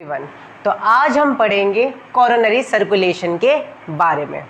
One. तो आज हम पढ़ेंगे कोरोनरी सर्कुलेशन के बारे में।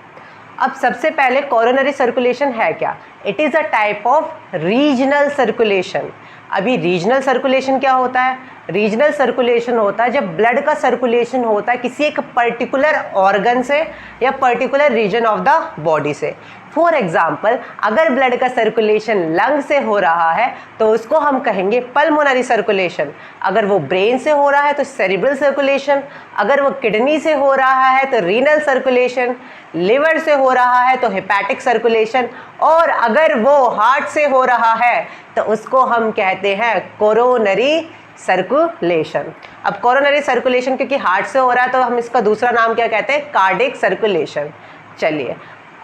अब सबसे पहले कोरोनरी सर्कुलेशन है क्या? It is a type of regional circulation. अभी रीजनल सर्कुलेशन क्या होता है? रीजनल सर्कुलेशन होता है जब ब्लड का सर्कुलेशन होता है किसी एक पर्टिकुलर ऑर्गन से या particular region of the body से। फॉर एग्जाम्पल, अगर ब्लड का सर्कुलेशन लंग से हो रहा है तो उसको हम कहेंगे पल्मोनरी सर्कुलेशन। अगर वो ब्रेन से हो रहा है तो सेरिब्रल सर्कुलेशन। अगर वो किडनी से हो रहा है तो रीनल सर्कुलेशन। लिवर से हो रहा है तो हेपेटिक सर्कुलेशन। और अगर वो हार्ट से हो रहा है तो उसको हम कहते हैं कोरोनरी सर्कुलेशन। अब कोरोनरी सर्कुलेशन क्योंकि हार्ट से हो रहा है तो हम इसका दूसरा नाम क्या कहते हैं? Cardiac circulation. चलिए,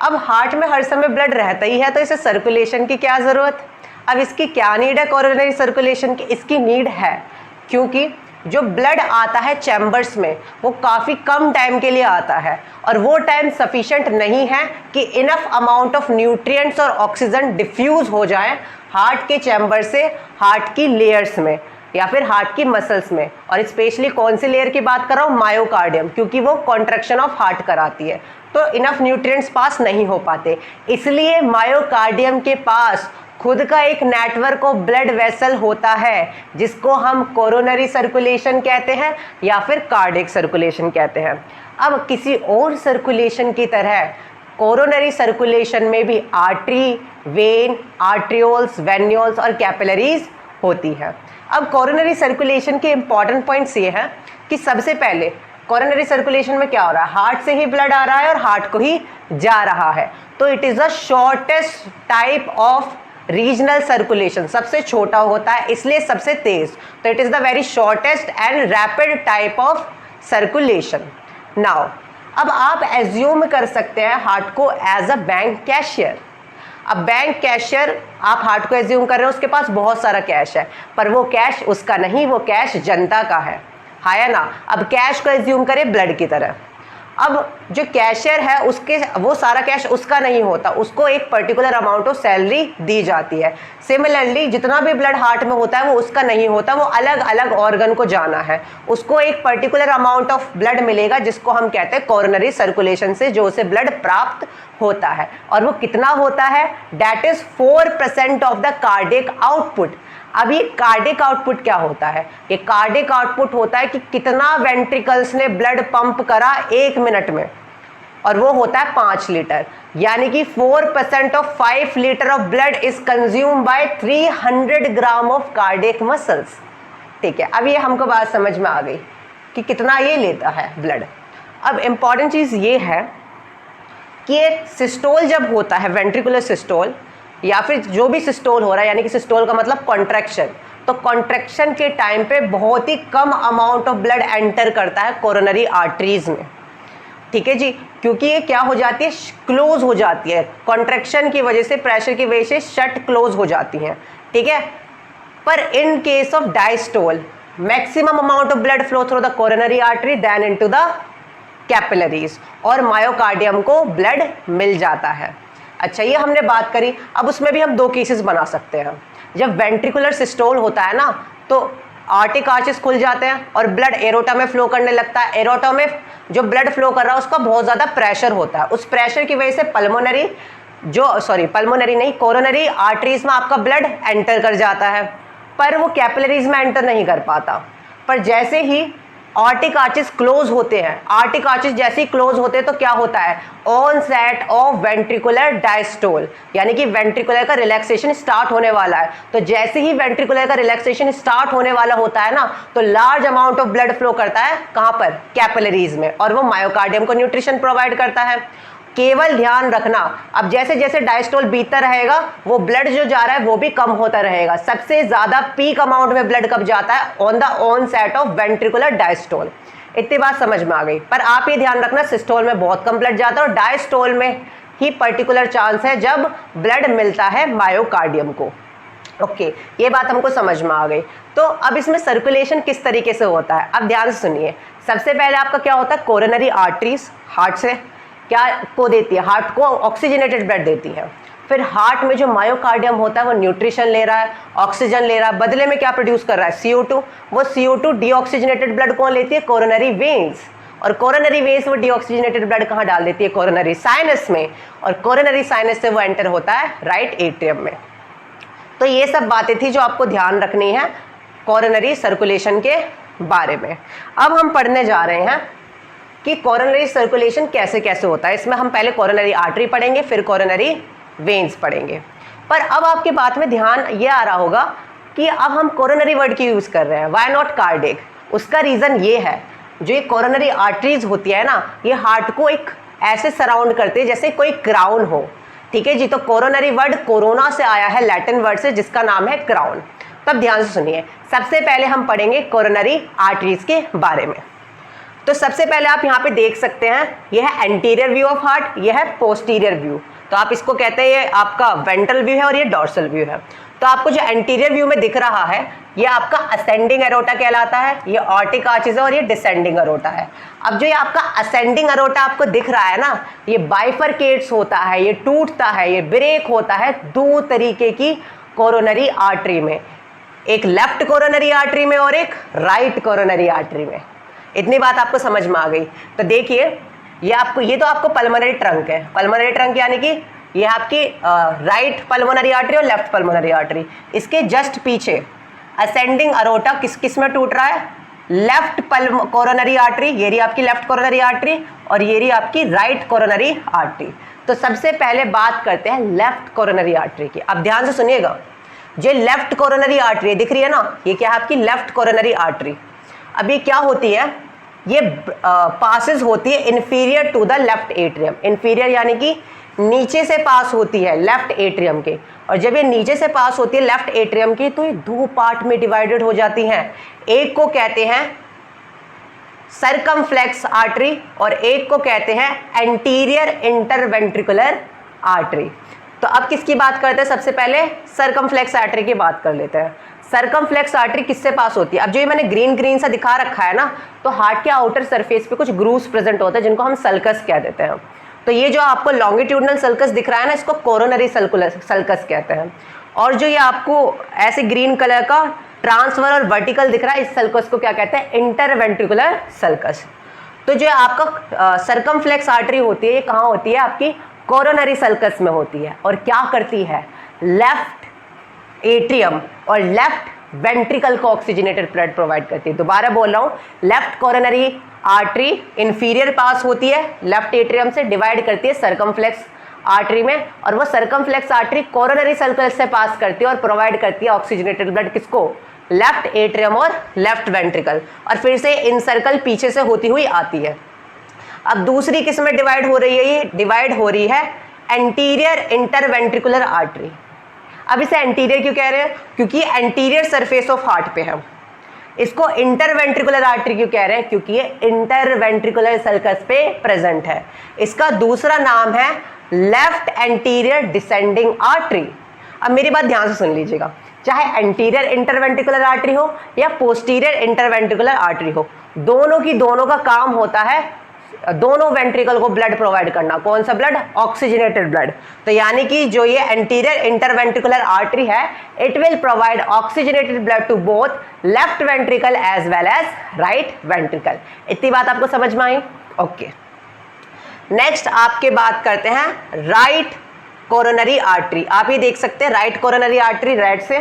अब हार्ट में हर समय ब्लड रहता ही है तो इसे सर्कुलेशन की क्या ज़रूरत? अब इसकी क्या नीड है कोरोनरी सर्कुलेशन की? इसकी नीड है क्योंकि जो ब्लड आता है चैम्बर्स में वो काफ़ी कम टाइम के लिए आता है और वो टाइम सफिशेंट नहीं है कि इनफ अमाउंट ऑफ न्यूट्रिएंट्स और ऑक्सीजन डिफ्यूज़ हो जाए हार्ट के चैम्बर से हार्ट की लेयर्स में या फिर हार्ट की मसल्स में। और स्पेशली कौन सी लेयर की बात कर रहा हूँ? मायोकार्डियम, क्योंकि वो कॉन्ट्रैक्शन ऑफ हार्ट कराती है तो इनफ न्यूट्रिएंट्स पास नहीं हो पाते। इसलिए मायोकार्डियम के पास खुद का एक नेटवर्क ऑफ ब्लड वेसल होता है जिसको हम कोरोनरी सर्कुलेशन कहते हैं या फिर कार्डिक सर्कुलेशन कहते हैं। अब किसी और सर्कुलेशन की तरह कोरोनरी सर्कुलेशन में भी आर्टरी, वेन, आर्ट्रियोल्स, वेन्यूल्स और कैपिलरीज होती है। अब कोरोनरी सर्कुलेशन के इंपॉर्टेंट पॉइंट्स ये हैं कि सबसे पहले कोरोनरी सर्कुलेशन में क्या हो रहा है? हार्ट से ही ब्लड आ रहा है और हार्ट को ही जा रहा है तो it is the shortest type of regional circulation. सबसे छोटा होता है इसलिए सबसे तेज, तो it is the very shortest and rapid type of circulation. Now अब आप एज्यूम कर सकते हैं हार्ट को एज अ बैंक कैशियर। अब बैंक कैशियर आप हार्ट को एज्यूम कर रहे हो, उसके पास बहुत सारा कैश है पर वो कैश उसका नहीं, वो कैश जनता का है या ना? अब कैश को एज्यूम करें ब्लड की तरह। अब जो कैशियर है उसके वो सारा कैश उसका नहीं होता, उसको एक पर्टिकुलर अमाउंट ऑफ सैलरी दी जाती है। सिमिलरली जितना भी ब्लड हार्ट में होता है वो उसका नहीं होता, वो अलग अलग ऑर्गन को जाना है, उसको एक पर्टिकुलर अमाउंट ऑफ ब्लड मिलेगा जिसको हम कहते हैं कोरोनरी सर्कुलेशन से जो उसे ब्लड प्राप्त होता है। और वो कितना होता है? That is 4% of the cardiac output. अब ये कार्डिक आउटपुट क्या होता है? ये कार्डिक आउटपुट होता है कि कितना वेंट्रिकल्स ने ब्लड पंप करा 1 मिनट में, और वो होता है 5 लीटर। यानी कि 4% of 5 litre of blood is consume by 300 gram of cardiac muscles. ठीक है, अब ये हमको बात समझ में आ गई कि कितना ये लेता है ब्लड। अब इंपॉर्टेंट चीज़ ये है कि एक सिस्टोल जब होता है, वेंट्रिकुलर सिस्टोल या फिर जो भी सिस्टोल हो रहा है, यानी कि सिस्टोल का मतलब कॉन्ट्रैक्शन, तो कॉन्ट्रैक्शन के टाइम पे बहुत ही कम अमाउंट ऑफ ब्लड एंटर करता है कोरोनरी आर्टरीज में। ठीक है जी, क्योंकि ये क्या हो जाती है? क्लोज हो जाती है कॉन्ट्रैक्शन की वजह से, प्रेशर की वजह से शट क्लोज हो जाती हैं। ठीक है, पर in case of diastole maximum amount of blood flow through the coronary artery then into the capillaries और मायोकार्डियम को ब्लड मिल जाता है। अच्छा, ये हमने बात करी। अब उसमें भी हम 2 केसेस बना सकते हैं। जब वेंट्रिकुलर सिस्टोल होता है ना तो आर्टिक आर्चेस खुल जाते हैं और ब्लड एरोटा में फ्लो करने लगता है। एरोटा में जो ब्लड फ्लो कर रहा है उसका बहुत ज़्यादा प्रेशर होता है, उस प्रेशर की वजह से पल्मोनरी नहीं, कोरोनरी आर्टरीज में आपका ब्लड एंटर कर जाता है पर वो कैपिलरीज में एंटर नहीं कर पाता। पर जैसे ही आर्टिक आर्चेस क्लोज होते हैं, आर्टिक आर्चेस जैसे ही क्लोज होते हैं तो क्या होता है? ऑनसेट ऑफ वेंट्रिकुलर डायस्टोल, यानी कि वेंट्रिकुलर का रिलैक्सेशन स्टार्ट होने वाला है। तो जैसे ही वेंट्रिकुलर का रिलैक्सेशन स्टार्ट होने वाला होता है ना तो large amount of blood flow करता है कहाँ पर? कैपिलरीज में, और वो मायोकार्डियम को न्यूट्रिशन प्रोवाइड करता है। केवल ध्यान रखना, अब जैसे जैसे डायस्टोल बीतता रहेगा वो ब्लड जो जा रहा है वो भी कम होता रहेगा। सबसे ज़्यादा पीक अमाउंट में ब्लड कब जाता है? On the onset of ventricular diastole. इतनी बात समझ में आ गई। पर आप ये ध्यान रखना, सिस्टोल में बहुत कम ब्लड जाता है और डायस्टोल में ही पर्टिकुलर चांस है जब ब्लड मिलता है मायोकार्डियम को। ओके, ये बात हमको समझ में आ गई। तो अब इसमें सर्कुलेशन किस तरीके से होता है? अब ध्यान से सुनिए। सबसे पहले आपका क्या होता है? कोरोनरी आर्टरीज हार्ट से क्या को देती है? हार्ट को ऑक्सीजनेटेड ब्लड देती है। फिर हार्ट में जो मायोकार्डियम होता है वो न्यूट्रिशन ले रहा है, ऑक्सीजन ले रहा है, बदले में क्या प्रोड्यूस कर रहा है, CO2। वो CO2 डीऑक्सीजनेटेड ब्लड कौन लेती है, कोरोनरी वेन्स, और कोरोनरी वेन्स वो डीऑक्सीजनेटेड ब्लड कहाँ डाल देती है, कोरोनरी साइनस में, और कोरोनरी साइनस से वो एंटर होता है राइट एट्रियम में। तो ये सब बातें थी जो आपको ध्यान रखनी है कोरोनरी सर्कुलेशन के बारे में। अब हम पढ़ने जा रहे हैं कि कोरोनरी सर्कुलेशन कैसे कैसे होता है। इसमें हम पहले कोरोनरी आर्टरी पढ़ेंगे, फिर कोरोनरी वेन्स पढ़ेंगे। पर अब आपकी बात में ध्यान ये आ रहा होगा कि अब हम कोरोनरी वर्ड की यूज़ कर रहे हैं, व्हाई नॉट कार्डिक। उसका रीज़न ये है, जो ये कोरोनरी आर्टरीज होती है ना, ये हार्ट को एक ऐसे सराउंड करते हैं जैसे कोई क्राउन हो, ठीक है जी। तो कोरोनरी वर्ड कोरोना से आया है, लैटिन वर्ड से, जिसका नाम है क्राउन। तब ध्यान से सुनिए, सबसे पहले हम पढ़ेंगे कोरोनरी आर्टरीज के बारे में। तो सबसे पहले आप यहाँ पे देख सकते हैं, यह है एंटीरियर व्यू ऑफ हार्ट, यह है पोस्टीरियर व्यू। तो आप इसको कहते हैं, ये आपका वेंट्रल व्यू है और ये डॉर्सल व्यू है। तो आपको जो एंटीरियर व्यू में दिख रहा है, ये आपका असेंडिंग एरोटा कहलाता है, ये ऑर्टिक आर्चेज है, और ये डिसेंडिंग एरोटा है। अब जो ये आपका असेंडिंग एरोटा आपको दिख रहा है ना, ये बाइफरकेट्स होता है, ये टूटता है, ये ब्रेक होता है दो तरीके की कोरोनरी आर्टरी में, एक लेफ्ट कोरोनरी आर्टरी में और एक राइट कोरोनरी आर्टरी में। इतनी बात आपको समझ में आ गई। तो देखिए, ये तो आपको पल्मोनरी ट्रंक है। पल्मोनरी ट्रंक यानी कि ये आपकी राइट पल्मोनरी आर्टरी और लेफ्ट पल्मोनरी आर्टरी। इसके जस्ट पीछे असेंडिंग अरोटा किस में टूट रहा है, लेफ्ट कोरोनरी आर्टरी, ये रही आपकी लेफ्ट कोरोनरी आर्टरी, और ये रही आपकी राइट कोरोनरी आर्टरी। तो सबसे पहले बात करते हैं लेफ्ट कोरोनरी आर्टरी की। अब ध्यान से सुनिएगा, जो लेफ्ट कोरोनरी आर्टरी दिख रही है ना, ये क्या है आपकी लेफ्ट कोरोनरी आर्टरी। अब ये क्या होती है, ये पासेस होती है inferior to the left atrium. Inferior यानी कि नीचे से पास होती है लेफ्ट एट्रियम के, और जब ये नीचे से पास होती है लेफ्ट एट्रियम की, तो ये दो पार्ट में डिवाइडेड हो जाती हैं। एक को कहते हैं सरकमफ्लेक्स आर्टरी और एक को कहते हैं एंटीरियर इंटरवेंट्रिकुलर आर्टरी। तो अब किसकी बात करते हैं, सबसे पहले सरकमफ्लेक्स आर्टरी की बात कर लेते हैं। सरकमफ्लेक्स आर्टरी किससे पास होती है, अब जो ये मैंने ग्रीन सा दिखा रखा है ना, तो हार्ट के आउटर सरफेस पे कुछ ग्रूव्स प्रेजेंट होते हैं जिनको हम सल्कस कह देते हैं। तो ये जो आपको लॉन्गिट्यूडनल सल्कस दिख रहा है ना, इसको कोरोनरी सल्कस कहते हैं। और जो ये आपको ऐसे ग्रीन कलर का ट्रांसफर और वर्टिकल दिख रहा है, इस सल्कस को क्या कहते हैं, इंटरवेंट्रिकुलर सल्कस। तो जो आपका सरकमफ्लेक्स आर्टरी होती है, ये कहाँ होती है, आपकी कोरोनरी सल्कस में होती है। और क्या करती है, लेफ्ट एट्रियम और लेफ्ट वेंट्रिकल को ऑक्सीजनेटेड ब्लड प्रोवाइड करती है। दोबारा बोल रहा हूँ, लेफ्ट कोरोनरी आर्टरी इंफीरियर पास होती है, लेफ्ट एट्रियम से डिवाइड करती है सरकमफ्लेक्स आर्टरी में, और वो सरकमफ्लेक्स आर्टरी कोरोनरी सल्कस से पास करती है और प्रोवाइड करती है ऑक्सीजनेटेड ब्लड किसको, लेफ्ट एट्रियम और लेफ्ट वेंट्रिकल। और फिर से इनसर्कल पीछे से होती हुई आती है। अब दूसरी किस में डिवाइड हो रही है, ये डिवाइड हो रही है एंटीरियर इंटरवेंट्रिकुलर आर्टरी। अब इसे एंटीरियर क्यों कह रहे हैं, क्योंकि एंटीरियर सरफेस ऑफ हार्ट पे है। इसको इंटरवेंट्रिकुलर आर्टरी क्यों कह रहे हैं, क्योंकि ये इंटरवेंट्रिकुलर सल्कस पे प्रेजेंट है। इसका दूसरा नाम है लेफ्ट एंटीरियर डिसेंडिंग आर्टरी। अब मेरी बात ध्यान से सुन लीजिएगा, चाहे एंटीरियर इंटरवेंट्रिकुलर आर्टरी हो या पोस्टीरियर इंटरवेंट्रिकुलर आर्टरी हो, दोनों का काम होता है दोनों वेंट्रिकल को ब्लड प्रोवाइड करना। कौन सा ब्लड, ऑक्सीजनेटेड ब्लड। तो यानी कि जो ये एंटीरियर इंटरवेंट्रिकुलर आर्टरी है, it will provide oxygenated blood to both left ventricle as well as right ventricle. इतनी बात आपको समझ में आई, ओके। नेक्स्ट आपके बात करते हैं राइट कोरोनरी आर्टरी। आप ये देख सकते हैं राइट कोरोनरी आर्टरी, राइट से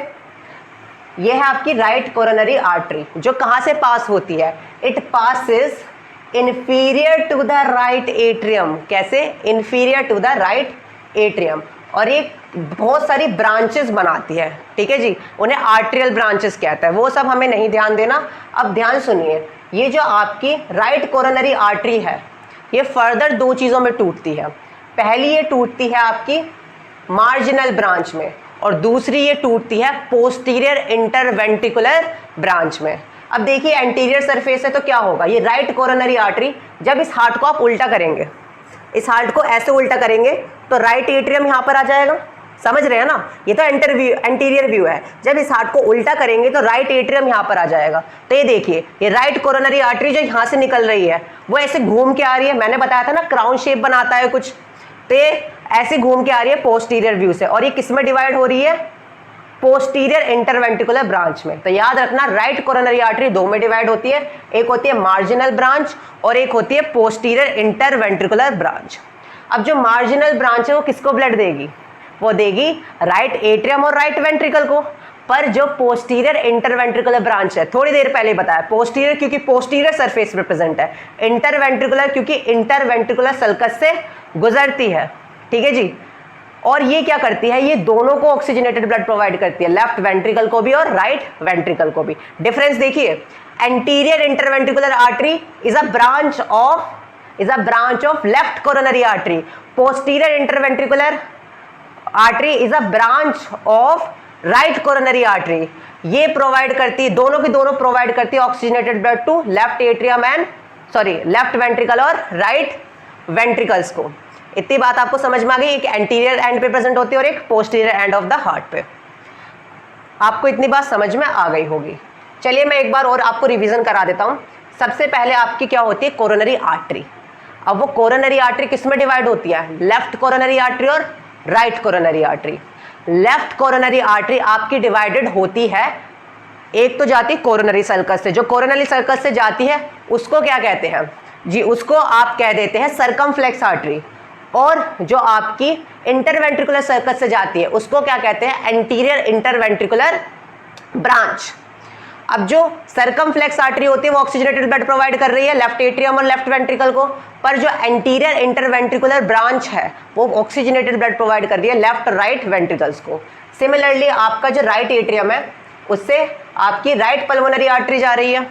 ये है आपकी राइट कोरोनरी आर्टरी, जो कहाँ से पास होती है, it passes inferior to the right atrium. कैसे, inferior to the right atrium. और ये बहुत सारी ब्रांचेस बनाती है, ठीक है जी, उन्हें आर्टेरियल ब्रांचेस कहता है। वो सब हमें नहीं ध्यान देना। अब ध्यान सुनिए, ये जो आपकी राइट कोरोनरी आर्टरी है, ये फर्दर दो चीज़ों में टूटती है। पहली ये टूटती है आपकी मार्जिनल ब्रांच में, और दूसरी ये टूटती है पोस्टीरियर इंटरवेंट्रिकुलर ब्रांच में। अब देखिए एंटीरियर सरफेस है तो क्या होगा, ये राइट कोरोनरी आर्टरी, जब इस हार्ट को आप उल्टा करेंगे, इस हार्ट को ऐसे उल्टा करेंगे तो राइट एट्रियम यहाँ पर आ जाएगा, समझ रहे हैं ना। ये तो एंटीरियर व्यू है, जब इस हार्ट को उल्टा करेंगे तो राइट एट्रियम यहाँ पर आ जाएगा। तो ये देखिए, ये राइट कोरोनरी आर्टरी जो यहाँ से निकल रही है वो ऐसे घूम के आ रही है। मैंने बताया था ना क्राउन शेप बनाता है कुछ, तो ये ऐसे घूम के आ रही है पोस्टीरियर व्यू से, और ये किस में डिवाइड हो रही है? पोस्टीरियर इंटरवेंट्रिकुलर ब्रांच में। तो याद रखना राइट कोरोनरी आर्टरी दो में डिवाइड होती है, एक होती है मार्जिनल ब्रांच और एक होती है पोस्टीरियर इंटरवेंट्रिकुलर ब्रांच। अब जो मार्जिनल ब्रांच है वो किसको ब्लड देगी? वो देगी राइट एट्रियम और राइट वेंट्रिकल को। पर जो पोस्टीरियर इंटरवेंट्रिकुलर ब्रांच है, थोड़ी देर पहले बताया, पोस्टीरियर क्योंकि पोस्टीरियर सरफेस में प्रेजेंट है, इंटरवेंट्रिकुलर क्योंकि इंटरवेंट्रिकुलर सल्कस से गुजरती है, ठीक है जी। और ये क्या करती है? ये दोनों को ऑक्सीजनेटेड ब्लड प्रोवाइड करती है, लेफ्ट वेंट्रिकल को भी और राइट वेंट्रिकल को भी। डिफरेंस देखिए, anterior interventricular artery is a branch of left coronary artery, posterior interventricular artery is a branch of right coronary artery. ये प्रोवाइड करती है, दोनों की दोनों प्रोवाइड करती है oxygenated blood to left atrium and left ventricle और राइट वेंट्रिकल्स को। इतनी बात आपको समझ में आ गई? एक एंटीरियर एंड पे प्रेजेंट होती है और एक posterior end of the heart पे। आपको इतनी बात समझ में आ गई होगी। चलिए मैं एक बार और आपको रिवीजन करा देता हूं। सबसे पहले आपकी क्या होती है? Coronary artery. अब वो कोरोनरी आर्टरी किस में डिवाइड होती है? लेफ्ट कोरोनरी आर्टरी और right coronary artery. Left coronary artery आपकी डिवाइडेड होती है, एक तो जाती है कोरोनरी सर्कस से, जो कोरोनरी सर्कस से जाती है उसको क्या कहते हैं जी? उसको आप कह देते हैं सर्कमफ्लेक्स आर्टरी। और जो आपकी इंटरवेंट्रिकुलर सर्कस से जाती है उसको क्या कहते हैं? Anterior interventricular branch. अब जो सर्कमफ्लेक्स आर्टरी होती है वो ऑक्सीजनेटेड ब्लड प्रोवाइड कर रही है लेफ्ट एट्रियम और लेफ्ट वेंट्रिकल को, पर जो एंटीरियर इंटरवेंट्रिकुलर ब्रांच है वो ऑक्सीजनेटेड ब्लड प्रोवाइड कर रही है लेफ्ट और राइट वेंट्रिकल्स को। सिमिलरली आपका जो राइट एट्रियम है उससे आपकी राइट पल्मोनरी आर्टरी जा रही है,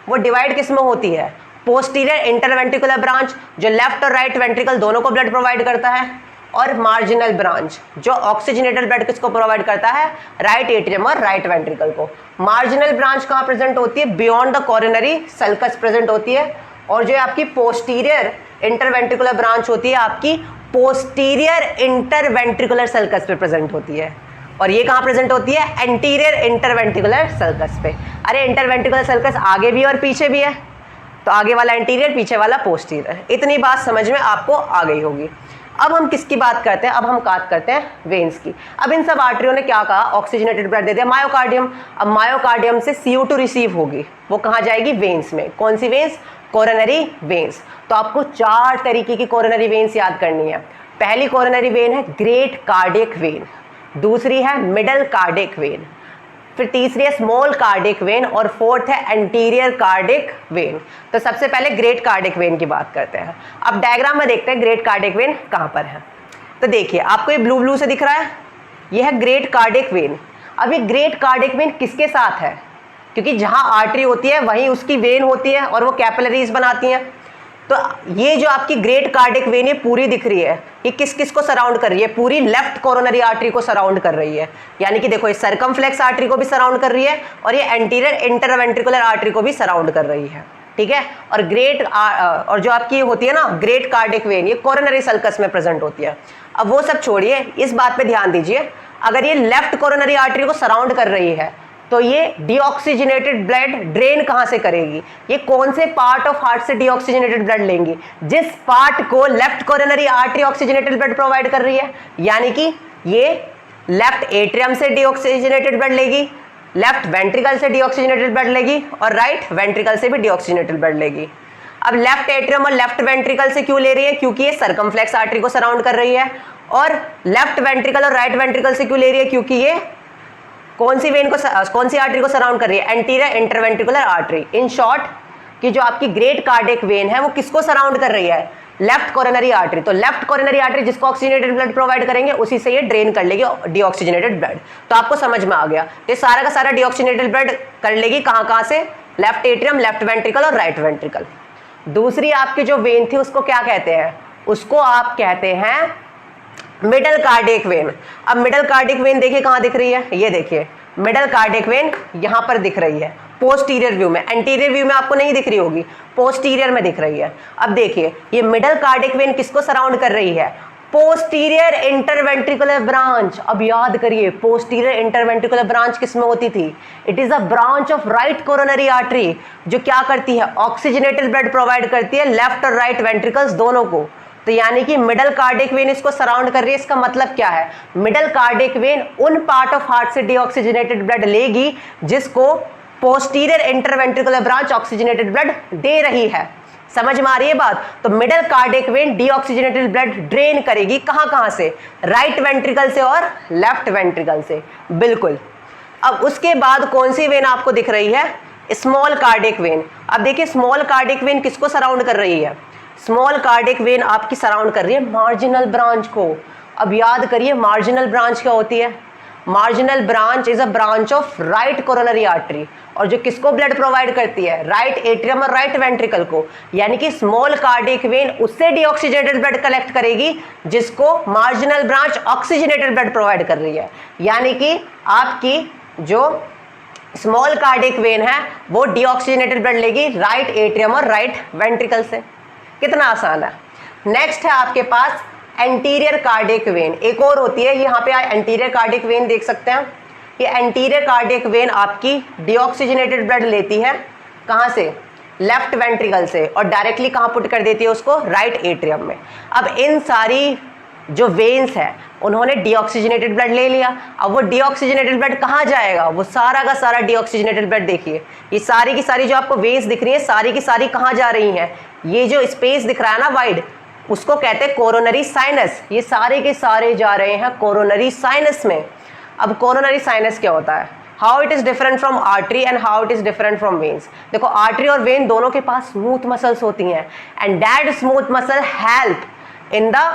वो डिवाइड किस में होती है? पोस्टीरियर इंटरवेंट्रिकुलर ब्रांच जो लेफ्ट और राइट वेंट्रिकल दोनों को ब्लड प्रोवाइड करता है, और मार्जिनल ब्रांच जो ऑक्सीजनेटेड ब्लड किसको प्रोवाइड करता है? राइट एट्रियम और राइट वेंट्रिकल को। मार्जिनल ब्रांच कहाँ प्रेजेंट होती है? Beyond the coronary sulcus present होती है। और जो आपकी पोस्टीरियर इंटरवेंट्रिकुलर ब्रांच होती है आपकी पोस्टीरियर इंटरवेंट्रिकुलर सल्कस पे प्रेजेंट होती है। और ये कहाँ प्रेजेंट होती है? एंटीरियर इंटरवेंट्रिकुलर सल्कस पे। अरे इंटरवेंट्रिकुलर सल्कस आगे भी और पीछे भी है, तो आगे वाला एंटीरियर पीछे वाला पोस्टीरियर। इतनी बात समझ में आपको आ गई होगी। अब हम किसकी बात करते हैं? अब हम बात करते हैं वेन्स की। अब इन सब आर्टरियों ने क्या कहा? ऑक्सीजनेटेड ब्लड दे दिया मायोकार्डियम। अब मायोकार्डियम से CO2 रिसीव होगी, वो कहाँ जाएगी? वेन्स में। कौन सी वेन्स? Coronary veins. तो आपको 4 तरीके की कोरोनरी वेन्स याद करनी है। पहली कोरोनरी वेन है ग्रेट कार्डियक वेन, दूसरी है मिडल कार्डियक वेन, फिर तीसरी है स्मॉल कार्डियक वेन, और फोर्थ है एंटीरियर कार्डियक वेन। तो सबसे पहले ग्रेट कार्डियक वेन की बात करते हैं। अब डायग्राम में देखते हैं ग्रेट कार्डियक वेन कहाँ पर है। तो देखिए आपको ये ब्लू ब्लू से दिख रहा है, ये है ग्रेट कार्डियक वेन। अब ये ग्रेट कार्डियक वेन किसके साथ है? क्योंकि जहाँ आर्टरी होती है वहीं उसकी वेन होती है और वो कैपिलरीज बनाती हैं। तो ये जो आपकी ग्रेट कार्डियक वेन ये पूरी दिख रही है, ये किस किस को सराउंड कर रही है? पूरी लेफ्ट कोरोनरी आर्टरी को सराउंड कर रही है। यानी कि देखो ये सर्कमफ्लेक्स आर्टरी को भी सराउंड कर रही है और ये एंटीरियर इंटरवेंट्रिकुलर आर्टरी को भी सराउंड कर रही है, ठीक है। और जो आपकी होती है ना ग्रेट कार्डियक वेन, ये कोरोनरी सल्कस में प्रेजेंट होती है। अब वो सब छोड़िए, इस बात पे ध्यान दीजिए, अगर ये लेफ्ट कोरोनरी आर्टरी को सराउंड कर रही है तो ये डीऑक्सीजनेटेड ब्लड ड्रेन कहाँ से करेगी? ये कौन से पार्ट ऑफ हार्ट से डीऑक्सीजनेटेड ब्लड लेंगी? जिस पार्ट को left coronary artery oxygenated blood provide कर रही है। यानी कि ये लेफ्ट एट्रियम से डीऑक्सीजनेटेड ब्लड लेगी, लेफ्ट वेंट्रिकल से डीऑक्सीजनेटेड ब्लड लेगी और राइट वेंट्रिकल से भी डीऑक्सीजनेटेड ब्लड लेगी। अब लेफ्ट एट्रियम और लेफ्ट वेंट्रिकल से क्यों ले रही है? क्योंकि ये सर्कमफ्लेक्स आर्टरी को सराउंड कर रही है। और लेफ्ट वेंट्रिकल और राइट वेंट्रिकल से क्यों ले रही है? क्योंकि ये कौन सी वेन को, कौन सी आर्टरी को सराउंड कर रही है? Anterior interventricular artery. In short कि जो आपकी ग्रेट कार्डियक वेन है वो किसको सराउंड कर रही है? Left coronary artery. तो लेफ्ट कोरोनरी आर्टरी जिसको ऑक्सीजनेटेड ब्लड प्रोवाइड करेंगे उसी से ये ड्रेन कर लेगी डीऑक्सीजनेटेड ब्लड। तो आपको समझ में आ गया, ये सारा का सारा डीऑक्सीजनेटेड ब्लड कर लेगी कहाँ कहाँ से? लेफ्ट एट्रियम, लेफ्ट वेंट्रिकल और राइट वेंट्रिकल। दूसरी आपकी जो वेन थी उसको क्या कहते हैं? उसको आप कहते हैं मिडल कार्डियक वेन। अब मिडल कार्डियक वेन देखिए कहाँ दिख रही है? ये देखिए मिडल कार्डियक वेन यहाँ पर दिख रही है पोस्टीरियर व्यू में। एंटीरियर व्यू में आपको नहीं दिख रही होगी, पोस्टीरियर में दिख रही है। अब देखिए ये मिडल कार्डियक वेन किसको सराउंड कर रही है? Posterior interventricular branch. अब याद करिए पोस्टीरियर इंटरवेंट्रिकुलर ब्रांच किसमें होती थी? It is a branch of right coronary artery जो क्या करती है? ऑक्सीजनेटेड ब्लड प्रोवाइड करती है लेफ्ट और राइट वेंट्रिकल्स दोनों को। तो यानी कि मिडल कार्डियक वेन इसको सराउंड कर रही है। इसका मतलब क्या है, मिडल कार्डियक वेन उन पार्ट ऑफ हार्ट से डीऑक्सीजनेटेड ब्लड लेगी जिसको posterior interventricular branch oxygenated blood दे रही है। समझ में आ रही है बात? तो middle cardiac vein deoxygenated blood drain करेगी कहां कहां से, राइट वेंट्रिकल से और लेफ्ट वेंट्रिकल से, बिल्कुल। अब उसके बाद कौन सी वेन आपको दिख रही है, स्मॉल कार्डियक वेन। अब देखिए स्मॉल कार्डियक वेन किसको सराउंड कर रही है, स्मॉल कार्डियक वेन आपकी सराउंड कर रही है मार्जिनल ब्रांच को। अब याद करिए मार्जिनल ब्रांच क्या होती है, marginal branch is a branch of right coronary artery, और जो किसको ब्लड प्रोवाइड करती है, राइट एट्रियम और राइट वेंट्रिकल को। यानी कि स्मॉल कार्डियक वेन उससे डीऑक्सीजनेटेड ब्लड कलेक्ट करेगी जिसको marginal branch oxygenated blood provide कर रही है। यानी कि आपकी जो स्मॉल कार्डियक वेन है वो डीऑक्सीजनेटेड ब्लड लेगी राइट एट्रियम और राइट वेंट्रिकल से। कितना आसान है। नेक्स्ट है आपके पास एंटीरियर कार्डियक वेन, एक और होती है, यहाँ पे एंटीरियर कार्डियक वेन देख सकते हैं। ये एंटीरियर कार्डियक वेन आपकी डीऑक्सीजनेटेड ब्लड लेती है कहाँ से, लेफ्ट वेंट्रिकल से, और डायरेक्टली कहाँ पुट कर देती है उसको, राइट एट्रियम में। अब इन सारी जो वेन्स है उन्होंने डीऑक्सीजनेटेड ब्लड ले लिया। अब वो डीऑक्सीजनेटेड ब्लड कहाँ जाएगा, वो सारा का सारा डीऑक्सीजनेटेड ब्लड, देखिए ये सारी की सारी जो आपको वेन्स दिख रही है सारी की सारी कहाँ जा रही हैं, ये जो स्पेस दिख रहा है ना वाइड, उसको कहते हैं कोरोनरी साइनस। ये सारे के सारे जा रहे हैं कोरोनरी साइनस में। अब कोरोनरी साइनस क्या होता है, how it is different from artery and how it is different from veins. देखो आर्टरी और वेन दोनों के पास स्मूथ मसल्स होती हैं, and that smooth muscle help in the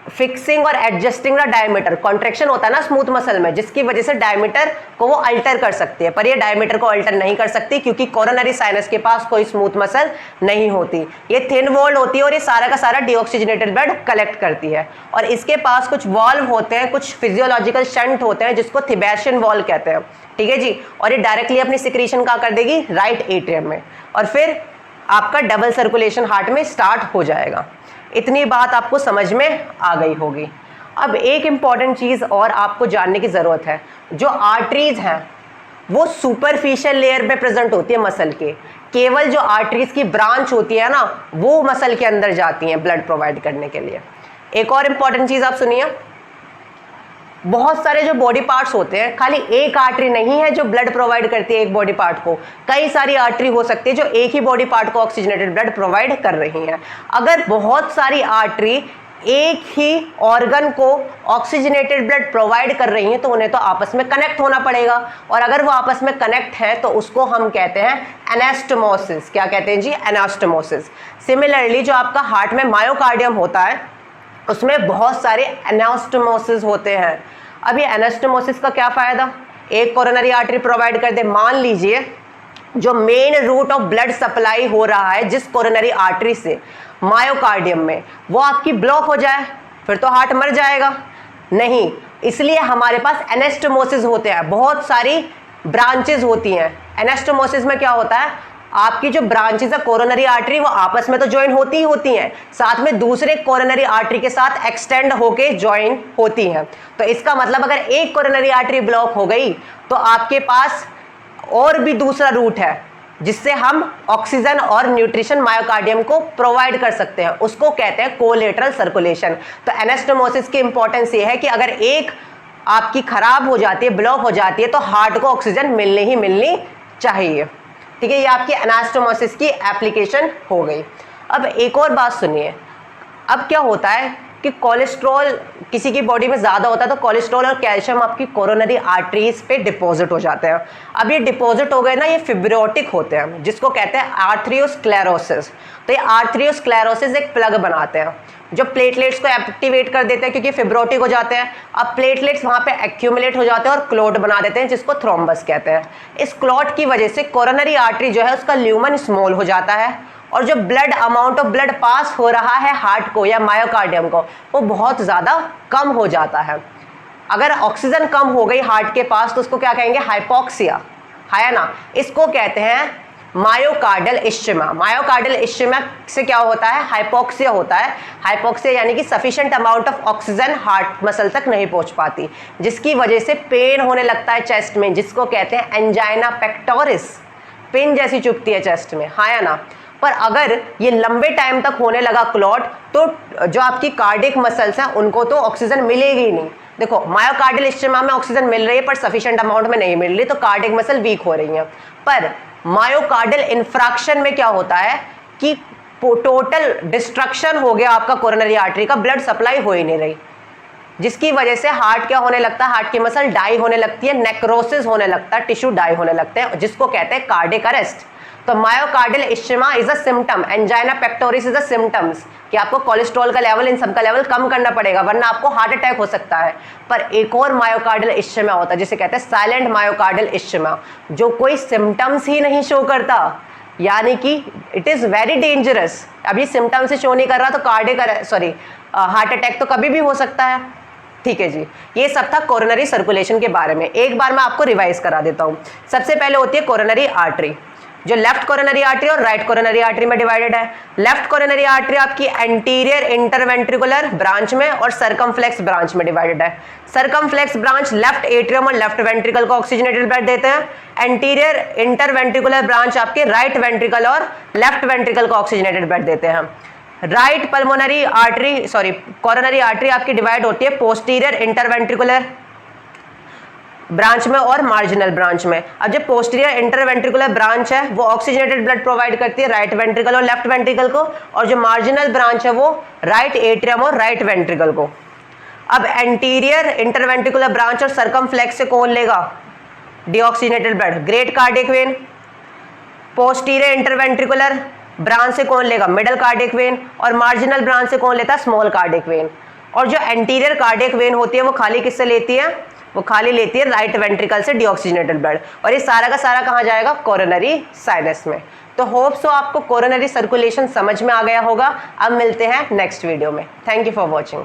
fixing और एडजस्टिंग द डायमीटर। कॉन्ट्रेक्शन होता है ना स्मूथ मसल में, जिसकी वजह से डायमीटर को वो अल्टर कर सकती है, पर ये डायमीटर को अल्टर नहीं कर सकती क्योंकि कोरोनरी साइनस के पास कोई स्मूथ मसल नहीं होती। ये थिन वॉल्ड होती है और ये सारा का सारा डीऑक्सीजनेटेड ब्लड कलेक्ट करती है। और इसके पास कुछ वॉल्व होते हैं, कुछ फिजियोलॉजिकल शंट होते हैं जिसको थिबेशियन वॉल्व कहते हैं, ठीक है जी। और ये डायरेक्टली अपनी सिक्रीशन कहाँ कर देगी, राइट एट्रियम में, और फिर आपका डबल सर्कुलेशन हार्ट में स्टार्ट हो जाएगा। इतनी बात आपको समझ में आ गई होगी। अब एक इम्पॉर्टेंट चीज़ और आपको जानने की ज़रूरत है, जो आर्टरीज हैं वो सुपरफिशियल लेयर में प्रेजेंट होती है मसल के, केवल जो आर्टरीज की ब्रांच होती है ना वो मसल के अंदर जाती हैं ब्लड प्रोवाइड करने के लिए। एक और इम्पॉर्टेंट चीज़ आप सुनिए, बहुत सारे जो बॉडी पार्ट्स होते हैं, खाली एक आर्टरी नहीं है जो ब्लड प्रोवाइड करती है एक बॉडी पार्ट को, कई सारी आर्टरी हो सकती है जो एक ही बॉडी पार्ट को ऑक्सीजनेटेड ब्लड प्रोवाइड कर रही हैं। अगर बहुत सारी आर्टरी एक ही ऑर्गन को ऑक्सीजनेटेड ब्लड प्रोवाइड कर रही हैं तो उन्हें तो आपस में कनेक्ट होना पड़ेगा, और अगर वो आपस में कनेक्ट है तो उसको हम कहते हैं एनास्टोमोसिस। क्या कहते हैं जी, एनास्टोमोसिस। सिमिलरली जो आपका हार्ट में मायोकार्डियम होता है उसमें बहुत सारे एनास्टोमोसिस होते हैं। अब ये एनास्टोमोसिस का क्या फ़ायदा, एक कोरोनरी आर्टरी प्रोवाइड कर दे, मान लीजिए जो main route of blood supply हो रहा है जिस कोरोनरी आर्टरी से मायोकार्डियम में, वो आपकी ब्लॉक हो जाए, फिर तो हार्ट मर जाएगा नहीं। इसलिए हमारे पास एनास्टोमोसिस होते हैं, बहुत सारी ब्रांचेज होती हैं। एनास्टोमोसिस में क्या होता है, आपकी जो ब्रांचेज है कोरोनरी आर्टरी वो आपस में तो ज्वाइन होती ही होती हैं, साथ में दूसरे कोरोनरी आर्टरी के साथ एक्सटेंड होके ज्वाइन होती हैं। तो इसका मतलब अगर एक कोरोनरी आर्टरी ब्लॉक हो गई तो आपके पास और भी दूसरा रूट है जिससे हम ऑक्सीजन और न्यूट्रिशन मायोकार्डियम को प्रोवाइड कर सकते हैं, उसको कहते हैं कोलेटरल सर्कुलेशन। तो एनास्टोमोसिस की इंपॉर्टेंस ये है कि अगर एक आपकी खराब हो जाती है, ब्लॉक हो जाती है, तो हार्ट को ऑक्सीजन मिलनी ही मिलनी चाहिए, ठीक है। ये आपकी एनास्टोमोसिस की एप्लीकेशन हो गई। अब एक और बात सुनिए, अब क्या होता है कि कोलेस्ट्रॉल किसी की बॉडी में ज़्यादा होता है तो कोलेस्ट्रॉल और कैल्शियम आपकी कोरोनरी आर्टरीज पे डिपॉजिट हो जाते हैं। अब ये डिपॉजिट हो गए ना, ये फिब्रोटिक होते हैं जिसको कहते हैं आर्थरियोस्क्लेरोसिस। तो ये आर्थरियोस्क्लेरोसिस एक प्लग बनाते हैं जो प्लेटलेट्स को एक्टिवेट कर देते हैं क्योंकि फिब्रोटिक हो जाते हैं। अब प्लेटलेट्स वहाँ पे एक्यूमुलेट हो जाते हैं और क्लॉट बना देते हैं जिसको थ्रोम्बस कहते हैं। इस क्लॉट की वजह से कोरोनरी आर्टरी जो है उसका ल्यूमन स्मॉल हो जाता है और जो blood amount of blood pass हो रहा है हार्ट को या मायोकार्डियम को वो बहुत ज़्यादा कम हो जाता है। अगर ऑक्सीजन कम हो गई हार्ट के पास तो उसको क्या कहेंगे, हाइपोक्सिया, है ना। इसको कहते हैं मायोकार्डियल इश्चेमा। मायोकार्डियल इश्चेमा से क्या होता है, हाइपोक्सिया होता है। हाइपोक्सिया यानी कि sufficient amount of oxygen heart muscle तक नहीं पहुंच पाती, जिसकी वजह से पेन होने लगता है चेस्ट में, जिसको कहते हैं एंजाइना पेक्टोरिस। पेन जैसी चुभती है चेस्ट में, हाँ या ना। पर अगर ये लंबे टाइम तक होने लगा क्लॉट, तो जो आपकी कार्डियक मसल्स हैं उनको तो ऑक्सीजन मिलेगी ही नहीं। देखो मायोकार्डियल इस्चेमा में ऑक्सीजन मिल रही है पर सफिशिएंट अमाउंट में नहीं मिल रही, तो कार्डियक मसल वीक हो रही हैं। पर मायोकार्डियल इंफ्रैक्शन में क्या होता है कि टोटल डिस्ट्रक्शन हो गया आपका कोरोनरी आर्टरी का, ब्लड सप्लाई हो ही नहीं रही, जिसकी वजह से हार्ट क्या होने लगता है, हार्ट की मसल डाई होने लगती है, नेक्रोसिस होने लगता है, टिश्यू डाई होने लगते हैं, जिसको कहते हैं कार्डियक अरेस्ट। तो myocardial ischemia is a symptom, angina pectoris is a symptoms, कि आपको कोलेस्ट्रॉल का लेवल, इन सब का लेवल कम करना पड़ेगा वरना आपको हार्ट अटैक हो सकता है। पर एक और मायोकार्डियल इस्चेमा होता है जिसे कहते हैं साइलेंट मायोकार्डियल इस्चेमा, जो कोई सिम्टम्स ही नहीं शो करता, यानी कि इट इज वेरी डेंजरस। अभी सिम्टम्स से शो नहीं कर रहा तो कार्डियक हार्ट अटैक तो कभी भी हो सकता है। ठीक है जी, ये सब था कोरोनरी सर्कुलेशन के बारे में। एक बार मैं आपको रिवाइज करा देता हूँ। सबसे पहले होती है कोरोनरी आर्टरी, जो लेफ्ट कोरोनरी आर्टरी और राइट कोरोनरी आर्टरी में डिवाइडेड है। लेफ्ट कोरोनरी आर्टरी आपकी एंटीरियर इंटरवेंट्रिकुलर ब्रांच में और सर्कमफ्लेक्स ब्रांच में डिवाइडेड है। सर्कमफ्लेक्स ब्रांच लेफ्ट एट्रियम और लेफ्ट वेंट्रिकल को ऑक्सीजनेटेड ब्लड देते हैं। एंटीरियर इंटरवेंट्रिकुलर ब्रांच आपके राइट वेंट्रिकल और लेफ्ट वेंट्रिकल को ऑक्सीजनेटेड ब्लड देते हैं। Right pulmonary artery coronary artery आपकी डिवाइड होती है पोस्टीरियर इंटरवेंट्रिकुलर ब्रांच में और मार्जिनल ब्रांच में। अब जो पोस्टीरियर इंटरवेंट्रिकुलर ब्रांच है वो ऑक्सीजनेटेड ब्लड प्रोवाइड करती है राइट वेंट्रिकल और लेफ्ट वेंट्रिकल को, और जो मार्जिनल ब्रांच है वो राइट एट्रियम और राइट वेंट्रिकल को। अब एंटीरियर इंटरवेंट्रिकुलर ब्रांच और सर्कमफ्लेक्स से कौन लेगा deoxygenated blood, great cardiac vein. Posterior interventricular branch से कौन लेगा, मिडल कार्डियक वेन, और मार्जिनल ब्रांच से कौन लेता है, स्मॉल कार्डियक वेन। और जो एंटीरियर कार्डियक वेन होती है वो खाली किससे लेती है, वो खाली लेती है राइट वेंट्रिकल से डीऑक्सीजनेटेड ब्लड, और ये सारा का सारा कहाँ जाएगा, कोरोनरी साइनस में। तो होप सो आपको कोरोनरी सर्कुलेशन समझ में आ गया होगा। अब मिलते हैं नेक्स्ट वीडियो में। Thank you for watching.